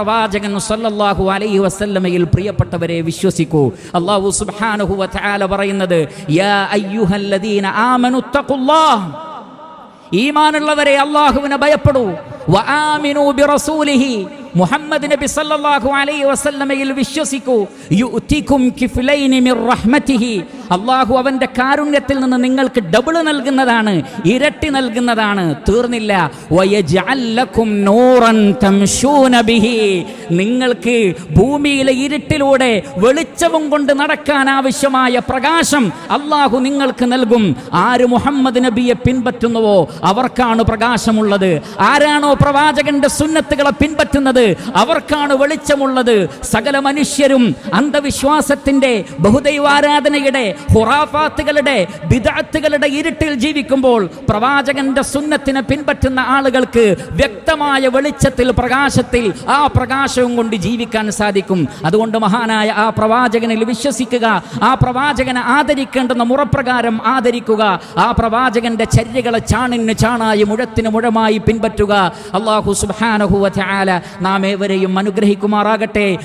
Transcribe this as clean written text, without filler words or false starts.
പ്രവാചകൻ സല്ലല്ലാഹു അലൈഹി വസല്ലമയിൽ പ്രിയപ്പെട്ടവരെ വിശ്വസിക്കൂ. അല്ലാഹു സുബ്ഹാനഹു വ തആല പറയുന്നത്, യാ അയ്യുഹല്ലദീന ആമനു തഖുല്ലാഹ്, ഈമാനുള്ളവരെ അല്ലാഹുവിനെ ഭയപ്പെടൂ. വ ആമിനൂ ബിറസൂലിഹി, മുഹമ്മദ് നബി സല്ലല്ലാഹു അലൈഹി വസല്ലമയിൽ വിശ്വസിക്കൂ. യുഅ്തികും കിഫ്ലൈനി മിർ റഹ്മതിഹി, അല്ലാഹു അവന്റെ കാരുണ്യത്തിൽ നിന്ന് നിങ്ങൾക്ക് ഡബിൾ നൽകുന്നതാണ്, ഇരട്ടി നൽകുന്നതാണ്. തീർന്നില്ല, വയജ്അൽ ലക്കും നൂറൻ തംശൂന ബിഹി, നിങ്ങൾക്ക് ഭൂമിയിലെ ഇരുട്ടിലൂടെ വെളിച്ചവും കൊണ്ട് നടക്കാൻ ആവശ്യമായ പ്രകാശം അല്ലാഹു നിങ്ങൾക്ക് നൽകും. ആര് മുഹമ്മദ് നബിയെ പിൻപറ്റുന്നുവോ അവർക്കാണ് പ്രകാശമുള്ളത്. ആരാണോ പ്രവാചകന്റെ സുന്നത്തുകളെ പിൻപറ്റുന്നത് അവർക്കാണ് വെളിച്ചമുള്ളത്. സകല മനുഷ്യരും അന്ധവിശ്വാസത്തിന്റെ, ബഹുദൈവാരാധനയുടെ, ഖുറാഫാത്തുകളുടെ, ബിദ്അത്തുകളുടെ ഇരുട്ടിൽ ജീവിക്കുമ്പോൾ പ്രവാചകന്റെ സുന്നത്തിനെ പിൻപറ്റുന്ന ആളുകൾക്ക് വ്യക്തമായ വെളിച്ചത്തിൽ, പ്രകാശത്തിൽ, ആ പ്രകാശവും കൊണ്ട് ജീവിക്കാൻ സാധിക്കും. അതുകൊണ്ട് മഹാനായ ആ പ്രവാചകനിൽ വിശ്വസിക്കുക, ആ പ്രവാചകനെ ആദരിക്കേണ്ടുന്ന മുറപ്രകാരം ആദരിക്കുക, ആ പ്രവാചകന്റെ ചര്യകളെ ചാണിന് ചാണായി മുഴത്തിന് മുഴമായി പിൻപറ്റുക. അല്ലാഹു സുബ്ഹാനഹു വ തആല നാം ഏവരെയും അനുഗ്രഹിക്കുമാറാകട്ടെ.